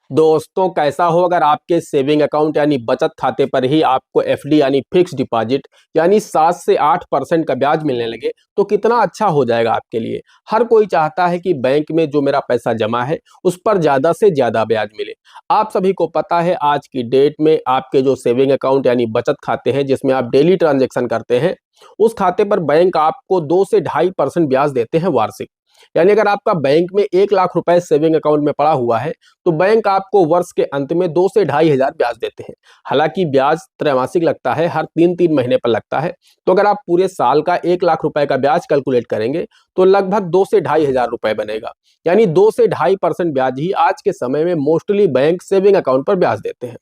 दोस्तों कैसा हो अगर आपके सेविंग अकाउंट यानी बचत खाते पर ही आपको एफडी यानी फिक्स डिपॉजिट यानी 7 से 8% का ब्याज मिलने लगे तो कितना अच्छा हो जाएगा आपके लिए। हर कोई चाहता है कि बैंक में जो मेरा पैसा जमा है उस पर ज्यादा से ज्यादा ब्याज मिले। आप सभी को पता है आज की डेट में आपके जो सेविंग अकाउंट यानी बचत खाते हैं जिसमें आप डेली ट्रांजेक्शन करते हैं उस खाते पर बैंक आपको 2 से 2.5% ब्याज देते हैं वार्षिक। यानी अगर आपका बैंक में 1 लाख रुपए सेविंग अकाउंट में पड़ा हुआ है तो बैंक आपको वर्ष के अंत में 2 से 2.5 हजार ब्याज देते हैं। हालांकि ब्याज त्रैमासिक लगता है, हर 3-3 महीने पर लगता है। तो अगर आप पूरे साल का 1 लाख रुपए का ब्याज कैलकुलेट करेंगे तो लगभग 2 से 2.5 हजार रुपए बनेगा। यानी 2 से 2.5% ब्याज ही आज के समय में मोस्टली बैंक सेविंग अकाउंट पर ब्याज देते हैं।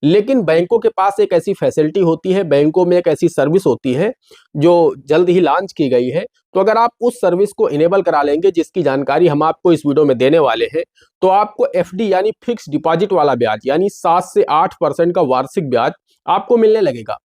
लेकिन बैंकों के पास एक ऐसी फैसिलिटी होती है, बैंकों में एक ऐसी सर्विस होती है जो जल्द ही लॉन्च की गई है। तो अगर आप उस सर्विस को इनेबल करा लेंगे जिसकी जानकारी हम आपको इस वीडियो में देने वाले हैं तो आपको एफडी यानी फिक्स डिपॉजिट वाला ब्याज यानी 7 से 8% का वार्षिक ब्याज आपको मिलने लगेगा।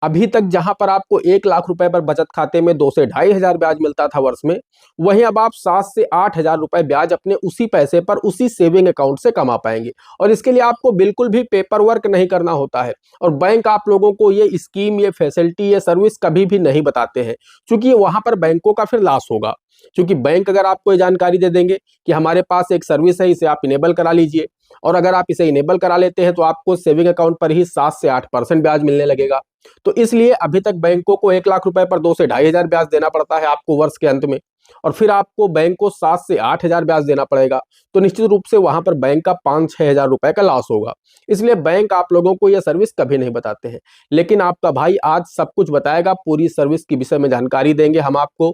अभी तक जहां पर आपको 1 लाख रुपए पर बचत खाते में 2 से 2.5 हजार ब्याज मिलता था वर्ष में, वहीं अब आप 7 से 8 हजार रुपए ब्याज अपने उसी पैसे पर उसी सेविंग अकाउंट से कमा पाएंगे। और इसके लिए आपको बिल्कुल भी पेपर वर्क नहीं करना होता है और बैंक आप लोगों को ये स्कीम, ये फैसिलिटी, ये सर्विस कभी भी नहीं बताते हैं, क्योंकि वहां पर बैंकों का फिर लॉस होगा। क्योंकि बैंक अगर आपको ये जानकारी दे देंगे कि हमारे पास एक सर्विस है, इसे आप इनेबल करा लीजिए, और अगर आप इसे इनेबल करा लेते हैं तो आपको सेविंग अकाउंट पर ही 7 से 8% ब्याज मिलने लगेगा। तो इसलिए अभी तक बैंकों को 1 लाख रुपए पर 2 से 2.5 हजार ब्याज देना पड़ता है आपको वर्ष के अंत में, और फिर आपको बैंक को 7 से 8 हजार ब्याज देना पड़ेगा। तो निश्चित रूप से वहां पर बैंक का 5-6 हजार रुपए का लॉस होगा। इसलिए बैंक आप लोगों को यह सर्विस कभी नहीं बताते हैं। लेकिन आपका भाई आज सब कुछ बताएगा, पूरी सर्विस के विषय में जानकारी देंगे हम आपको,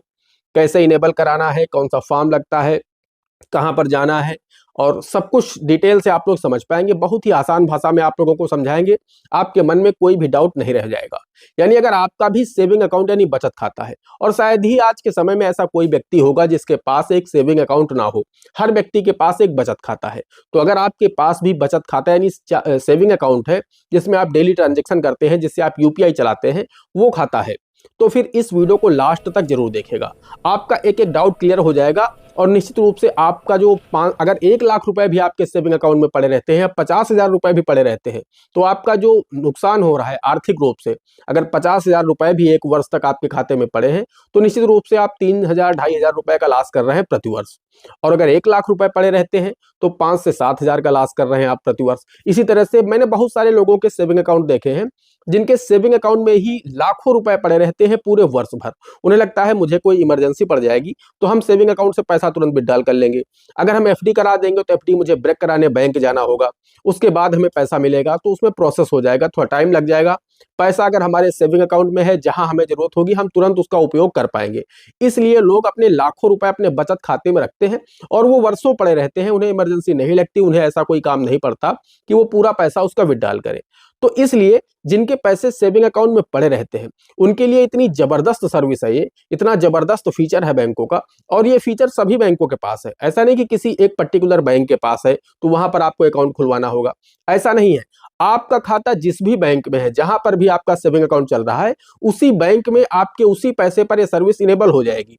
कैसे इनेबल कराना है, कौन सा फॉर्म लगता है, कहाँ पर जाना है, और सब कुछ डिटेल से आप लोग समझ पाएंगे। बहुत ही आसान भाषा में आप लोगों को समझाएंगे, आपके मन में कोई भी डाउट नहीं रह जाएगा। यानी अगर आपका भी सेविंग अकाउंट यानी बचत खाता है, और शायद ही आज के समय में ऐसा कोई व्यक्ति होगा जिसके पास एक सेविंग अकाउंट ना हो, हर व्यक्ति के पास एक बचत खाता है। तो अगर आपके पास भी बचत खाता यानी सेविंग अकाउंट है जिसमें आप डेली ट्रांजेक्शन करते हैं, जिससे आप यूपीआई चलाते हैं, वो खाता है, तो फिर इस वीडियो को लास्ट तक जरूर देखिएगा। आपका एक एक डाउट क्लियर हो जाएगा। और निश्चित रूप से आपका जो अगर 1 लाख रुपए भी आपके सेविंग अकाउंट में पड़े रहते हैं, 50 हजार रुपए भी पड़े रहते हैं, तो आपका जो नुकसान हो रहा है आर्थिक रूप से, अगर 50 हजार रुपए भी एक वर्ष तक आपके खाते में पड़े हैं तो निश्चित रूप से आप 3 हजार 2.5 हजार रुपए का लॉस कर रहे हैं प्रतिवर्ष। और अगर 1 लाख रुपए पड़े रहते हैं तो 5 से 7 हजार का लॉस कर रहे हैं आप प्रतिवर्ष। इसी तरह से मैंने बहुत सारे लोगों के सेविंग अकाउंट देखे हैं जिनके सेविंग अकाउंट में ही लाखों रुपए पड़े रहते हैं पूरे वर्ष भर। उन्हें लगता है मुझे कोई इमरजेंसी पड़ जाएगी तो हम सेविंग अकाउंट से पैसा तुरंत विड्रॉल कर लेंगे, अगर हम एफडी करा देंगे तो एफडी मुझे ब्रेक कराने बैंक जाना होगा, उसके बाद हमें पैसा मिलेगा, तो उसमें प्रोसेस हो जाएगा, थोड़ा टाइम लग जाएगा। पैसा अगर हमारे सेविंग अकाउंट में है, जहां हमें जरूरत होगी हम तुरंत उसका उपयोग कर पाएंगे। इसलिए लोग अपने लाखों रुपए अपने बचत खाते में रखते हैं और वो वर्षों पड़े रहते हैं, उन्हें इमरजेंसी नहीं लगती, उन्हें ऐसा कोई काम नहीं पड़ता कि वो पूरा पैसा उसका विड्रॉल करें। तो इसलिए जिनके पैसे सेविंग अकाउंट में पड़े रहते हैं उनके लिए इतनी जबरदस्त सर्विस है, ये इतना जबरदस्त फीचर है बैंकों का। और ये फीचर सभी बैंकों के पास है, ऐसा नहीं कि किसी एक पर्टिकुलर बैंक के पास है तो वहां पर आपको अकाउंट खुलवाना होगा, ऐसा नहीं है। आपका खाता जिस भी बैंक में है, जहां पर भी आपका सेविंग अकाउंट चल रहा है, उसी बैंक में आपके उसी पैसे पर यह सर्विस इनेबल हो जाएगी।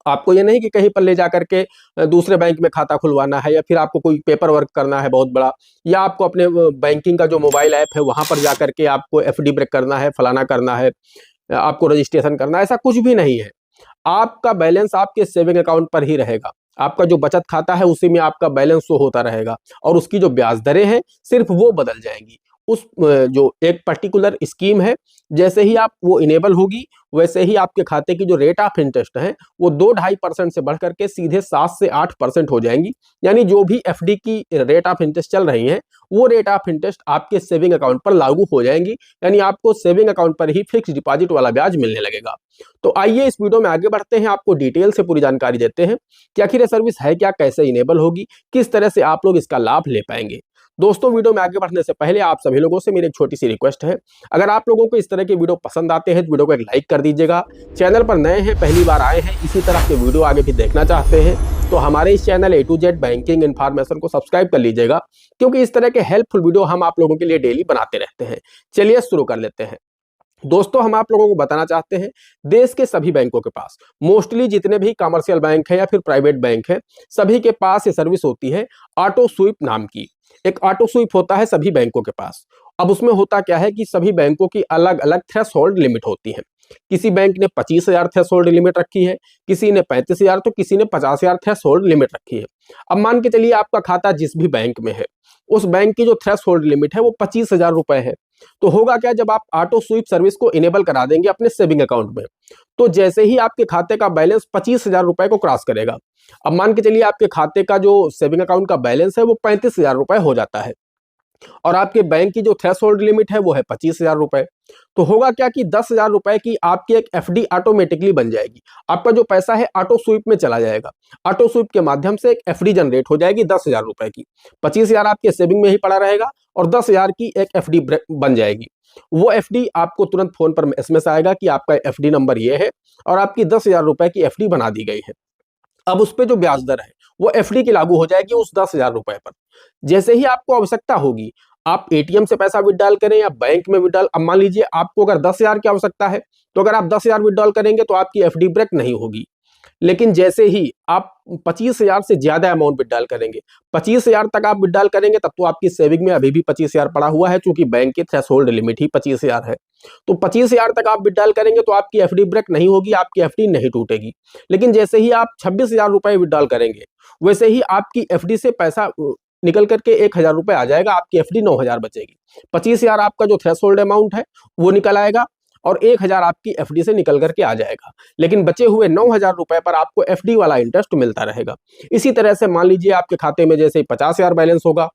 आपको ये नहीं कि कहीं पर ले जाकर के दूसरे बैंक में खाता खुलवाना है, या फिर आपको कोई पेपर वर्क करना है बहुत बड़ा, या आपको अपने बैंकिंग का जो मोबाइल ऐप है वहां पर जाकर के आपको एफडी ब्रेक करना है, फलाना करना है, आपको रजिस्ट्रेशन करना है, ऐसा कुछ भी नहीं है। आपका बैलेंस आपके सेविंग अकाउंट पर ही रहेगा, आपका जो बचत खाता है उसी में आपका बैलेंस शो होता रहेगा, और उसकी जो ब्याज दरें हैं सिर्फ वो बदल जाएंगी। उस जो एक पर्टिकुलर स्कीम है, जैसे ही आप वो इनेबल होगी वैसे ही आपके खाते की जो रेट ऑफ इंटरेस्ट है वो 2-2.5% से बढ़कर के सीधे 7 से 8% हो जाएंगी। यानी जो भी एफडी की रेट ऑफ इंटरेस्ट चल रही है वो रेट ऑफ इंटरेस्ट आपके सेविंग अकाउंट पर लागू हो जाएंगी। यानी आपको सेविंग अकाउंट पर ही फिक्स डिपॉजिट वाला ब्याज मिलने लगेगा। तो आइए इस वीडियो में आगे बढ़ते हैं, आपको डिटेल से पूरी जानकारी देते हैं कि आखिर ये सर्विस है क्या, कैसे इनेबल होगी, किस तरह से आप लोग इसका लाभ ले पाएंगे। दोस्तों वीडियो में आगे बढ़ने से पहले आप सभी लोगों से मेरी एक छोटी सी रिक्वेस्ट है, अगर आप लोगों को इस तरह के वीडियो पसंद आते हैं तो वीडियो को एक लाइक कर दीजिएगा। चैनल पर नए हैं, पहली बार आए हैं, इसी तरह के वीडियो आगे भी देखना चाहते हैं तो हमारे इस channel A to Z banking information को सब्सक्राइब कर लीजिएगा, क्योंकि इस तरह के हेल्पफुल वीडियो हम आप लोगों के लिए डेली बनाते रहते हैं। चलिए शुरू कर लेते हैं। दोस्तों हम आप लोगों को बताना चाहते हैं, देश के सभी बैंकों के पास, मोस्टली जितने भी कमर्शियल बैंक है या फिर प्राइवेट बैंक है, सभी के पास ये सर्विस होती है ऑटो स्वीप नाम की। एक ऑटो स्वीप होता है सभी बैंकों के पास। अब उसमें होता क्या है कि सभी बैंकों की अलग अलग थ्रेशोल्ड लिमिट होती है। किसी बैंक ने 25,000 थ्रेशोल्ड लिमिट रखी है, किसी ने 35,000, तो किसी ने 50,000 थ्रेशोल्ड लिमिट रखी है। अब मान के चलिए आपका खाता जिस भी बैंक में है, उस बैंक की जो थ्रेशोल्ड लिमिट है वो 25,000 रुपए है। तो होगा क्या, जब आप ऑटो स्वीप सर्विस को इनेबल करा देंगे अपने सेविंग अकाउंट में, तो जैसे ही आपके खाते का बैलेंस 25,000 रुपए को क्रॉस करेगा, अब मान के चलिए आपके खाते का जो सेविंग अकाउंट का बैलेंस है वो 35,000 रुपए हो जाता है, और आपके बैंक की जो थ्रेशोल्ड लिमिट है वो है 25,000 रुपए। तो होगा क्या कि 10,000 रुपए की आपकी एक एफडी ऑटोमेटिकली बन जाएगी। आपका जो पैसा है ऑटो स्वीप में चला जाएगा, ऑटो स्वीप के माध्यम से एक एफडी जनरेट हो जाएगी 10,000 रुपए की। 25,000 आपके सेविंग में ही पड़ा रहेगा और 10,000 की एक एफडी बन जाएगी। वो एफडी आपको तुरंत फोन पर एसएमएस आएगा कि आपका एफडी नंबर ये है और आपकी 10,000 रुपए की एफडी बना दी गई है। अब उस पे जो ब्याज दर है वो एफडी की लागू हो जाएगी उस 10,000 रुपए पर। जैसे ही आपको आवश्यकता होगी, आप एटीएम से पैसा विड्रॉल करें या बैंक में विड्रॉल, अब मान लीजिए आपको अगर 10,000 की आवश्यकता है, तो अगर आप 10,000 विड्रॉल करेंगे तो आपकी एफडी ब्रेक नहीं होगी। लेकिन जैसे ही आप 25,000 से ज्यादा अमाउंट विड्रॉल करेंगे, 25,000 तक आप विड्रॉल करेंगे, तब तो आपकी सेविंग में अभी भी 25,000 पड़ा हुआ है, क्योंकि बैंक की थ्रेशोल्ड लिमिट ही 25,000 है। तो 25,000 तक आप विड्रॉल करेंगे तो आपकी एफडी ब्रेक नहीं होगी, आपकी एफडी नहीं टूटेगी। लेकिन जैसे ही आप 26,000 रुपए विड्रॉल करेंगे, वैसे ही आपकी एफडी से पैसा निकल करके 1,000 रुपए आ जाएगा, आपकी एफडी 9,000 बचेगी। 25,000 आपका जो थ्रेशोल्ड अमाउंट है वो निकल आएगा और 1,000 आपकी एफडी से निकल करके आ जाएगा। लेकिन बचे हुए 9,000 रुपए पर आपको एफडी वाला इंटरेस्ट मिलता रहेगा। इसी तरह से मान लीजिए आपके खाते में जैसे 50,000 बैलेंस होगा,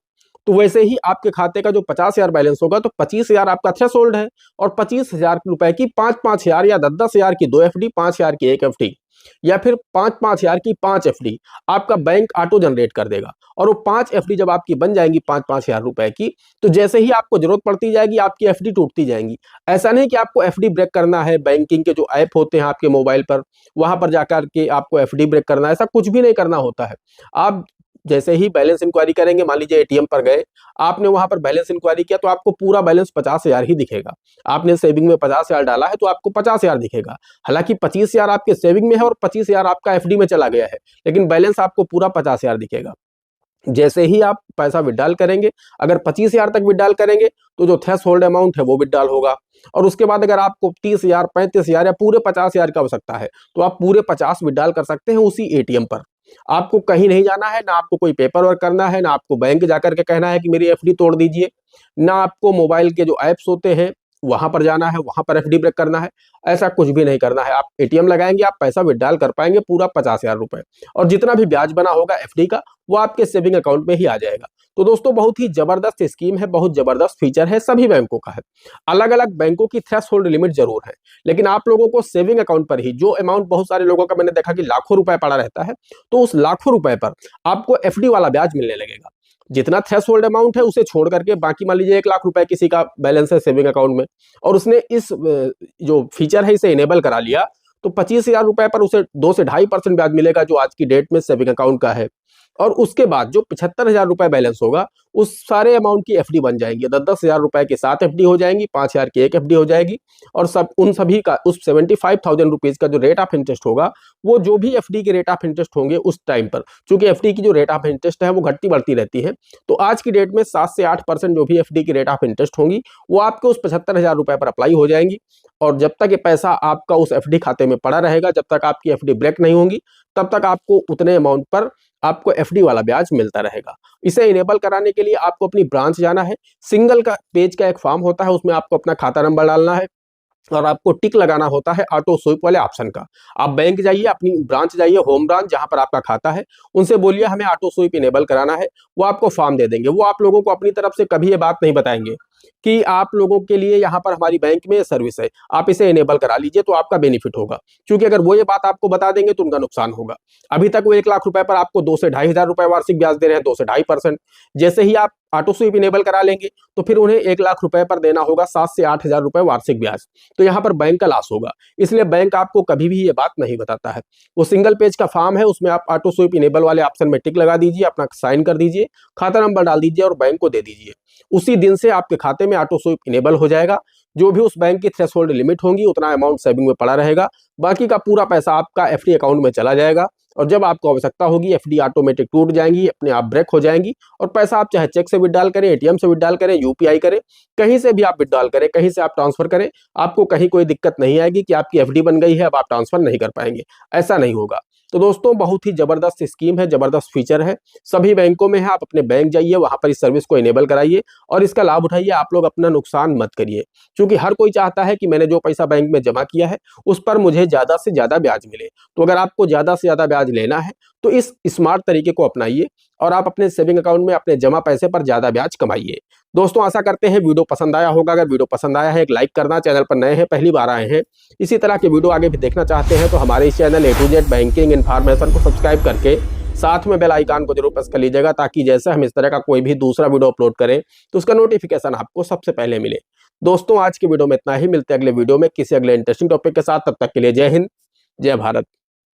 तो वैसे ही आपके खाते का जो 50,000 बैलेंस होगा, तो 25,000 आपका थ्रेशोल्ड है और 25,000 रुपए की 5,000 या 10,000 की 2 एफडी, 5,000 की 1 एफडी, या फिर 5,000 की 5 एफडी आपका बैंक ऑटो जनरेट कर देगा। और वो 5 एफडी जब आपकी बन जाएंगी 5,000 रुपए की, तो जैसे ही आपको जरूरत पड़ती जाएगी आपकी एफडी टूटती जाएंगी। ऐसा नहीं कि आपको एफडी ब्रेक करना है, बैंकिंग के जो ऐप होते हैं आपके मोबाइल पर, वहां पर जाकर के आपको एफडी ब्रेक करना है, ऐसा कुछ भी नहीं करना होता है। आप जैसे ही बैलेंस इंक्वायरी करेंगे, मान लीजिए एटीएम पर गए, आपने वहां पर बैलेंस इंक्वायरी किया, तो आपको पूरा बैलेंस 50,000 ही दिखेगा। आपने सेविंग में 50,000 डाला है तो आपको 50,000 दिखेगा। हालांकि 25,000 आपके सेविंग में है और 25,000 आपका एफडी में चला गया है, लेकिन बैलेंस आपको पूरा 50,000 दिखेगा। जैसे ही आप पैसा विड्रॉल करेंगे, अगर 25,000 तक विड्रॉल करेंगे, तो जो थ्रेशोल्ड अमाउंट है वो विड्रॉल होगा। और उसके बाद अगर आपको 30,000, 35,000 या पूरे 50,000 की आवश्यकता है, तो आप पूरे 50 विड्रॉल कर सकते हैं उसी एटीएम पर। आपको कहीं नहीं जाना है, ना आपको कोई पेपर वर्क करना है, ना आपको बैंक जाकर के कहना है कि मेरी एफडी तोड़ दीजिए, ना आपको मोबाइल के जो ऐप्स होते हैं वहां पर जाना है, वहां पर एफडी ब्रेक करना है। ऐसा कुछ भी नहीं करना है। आप एटीएम लगाएंगे, आप पैसा विड्रॉल कर पाएंगे पूरा 50,000 रुपए, और जितना भी ब्याज बना होगा एफडी का वो आपके सेविंग अकाउंट में ही आ जाएगा। तो दोस्तों बहुत ही जबरदस्त स्कीम है, बहुत जबरदस्त फीचर है, सभी बैंकों का है। अलग अलग बैंकों की थ्रेशोल्ड लिमिट जरूर है, लेकिन आप लोगों को सेविंग अकाउंट पर ही जो अमाउंट, बहुत सारे लोगों का मैंने देखा कि लाखों रुपए पड़ा रहता है, तो उस लाखों रुपए पर आपको एफडी वाला ब्याज मिलने लगेगा। जितना थ्रेशोल्ड अमाउंट है उसे छोड़ करके बाकी, मान लीजिए 1,00,000 रुपए किसी का बैलेंस है सेविंग अकाउंट में, और उसने इस जो फीचर है इसे इनेबल करा लिया, तो 25,000 रुपए पर उसे 2 से 2.5% ब्याज मिलेगा, जो आज की डेट में सेविंग अकाउंट का है। और उसके बाद जो 75,000 रुपए बैलेंस होगा, उस सारे अमाउंट की एफडी बन जाएंगी। 10,000 रुपए की 7 एफडी हो जाएंगी, 5,000 की 1 एफडी हो जाएगी, और सब उन सभी का उस 75,000 रुपीज का जो रेट ऑफ इंटरेस्ट होगा, वो जो भी एफडी के रेट ऑफ इंटरेस्ट होंगे उस टाइम पर, चूंकि एफडी की जो रेट ऑफ इंटरेस्ट है वो घटती बढ़ती रहती है, तो आज की डेट में 7 से 8% जो भी एफडी की रेट ऑफ इंटरेस्ट होंगी वो आपके उस 75,000 रुपए पर अप्लाई हो जाएंगी। और जब तक ये पैसा आपका उस एफडी खाते में पड़ा रहेगा, जब तक आपकी एफडी ब्रेक नहीं होंगी, तब तक आपको उतने अमाउंट पर आपको एफडी वाला ब्याज मिलता रहेगा। इसे इनेबल कराने के लिए आपको अपनी ब्रांच जाना है। सिंगल का पेज का एक फॉर्म होता है, उसमें आपको अपना खाता नंबर डालना है और आपको टिक लगाना होता है ऑटो स्वीप वाले ऑप्शन का। आप बैंक जाइए, अपनी ब्रांच जाइए, होम ब्रांच जहां पर आपका खाता है, उनसे बोलिए हमें ऑटो स्वीप इनेबल कराना है, वो आपको फॉर्म दे देंगे। वो आप लोगों को अपनी तरफ से कभी ये बात नहीं बताएंगे कि आप लोगों के लिए यहाँ पर हमारी बैंक में ये सर्विस है, आप इसे इनेबल करा लीजिए तो आपका बेनिफिट होगा। क्योंकि अगर वो ये बात आपको बता देंगे तो उनका नुकसान होगा। अभी तक वो 1,00,000 रुपए पर आपको 2 से 2,500 रुपए वार्षिक ब्याज दे रहे हैं, 2 से 2.5%। जैसे ही आप ऑटो स्वीप इनेबल करा लेंगे तो फिर उन्हें 1,00,000 रुपए पर देना होगा 7 से 8,000 रुपए वार्षिक ब्याज। तो यहाँ पर बैंक का लॉस होगा, इसलिए बैंक आपको कभी भी ये बात नहीं बताता है। वो सिंगल पेज का फॉर्म है, उसमें आप ऑटो स्वीप इनेबल वाले ऑप्शन में टिक लगा दीजिए, अपना साइन कर दीजिए, खाता नंबर डाल दीजिए और बैंक को दे दीजिए। उसी दिन से आपके खाते में ऑटो स्वीप इनेबल हो जाएगा। जो भी उस बैंक की थ्रेशोल्ड लिमिट होगी उतना अमाउंट सेविंग में पड़ा रहेगा, बाकी का पूरा पैसा आपका एफडी अकाउंट में चला जाएगा। और जब आपको आवश्यकता होगी एफडी ऑटोमेटिक टूट जाएंगी, अपने आप ब्रेक हो जाएंगी और पैसा आप चाहे चेक से विड्रॉल करें, एटीएम से विड्रॉल करें, यूपीआई करें, कहीं से भी आप विड्रॉल करें, कहीं से आप ट्रांसफर करें, आपको कहीं कोई दिक्कत नहीं आएगी कि आपकी एफडी बन गई है अब आप ट्रांसफर नहीं कर पाएंगे। ऐसा नहीं होगा। तो दोस्तों बहुत ही जबरदस्त स्कीम है, जबरदस्त फीचर है, सभी बैंकों में है। आप अपने बैंक जाइए, वहां पर इस सर्विस को इनेबल कराइए और इसका लाभ उठाइए। आप लोग अपना नुकसान मत करिए, क्योंकि हर कोई चाहता है कि मैंने जो पैसा बैंक में जमा किया है उस पर मुझे ज्यादा से ज्यादा ब्याज मिले। तो अगर आपको ज्यादा से ज्यादा ब्याज लेना है तो इस स्मार्ट तरीके को अपनाइए और आप अपने सेविंग अकाउंट में अपने जमा पैसे पर ज्यादा ब्याज कमाइए। दोस्तों आशा करते हैं वीडियो पसंद आया होगा। अगर वीडियो पसंद आया है एक लाइक करना, चैनल पर नए हैं पहली बार आए हैं, इसी तरह के वीडियो आगे भी देखना चाहते हैं तो हमारे इस channel A to Z banking information को सब्सक्राइब करके साथ में बेल आइकन को जरूर प्रेस कर लीजिएगा, ताकि जैसे हम इस तरह का कोई भी दूसरा वीडियो अपलोड करें तो उसका नोटिफिकेशन आपको सबसे पहले मिले। दोस्तों आज की वीडियो में इतना ही, मिलते हैं अगले वीडियो में किसी अगले इंटरेस्टिंग टॉपिक के साथ। तब तक के लिए जय हिंद, जय भारत।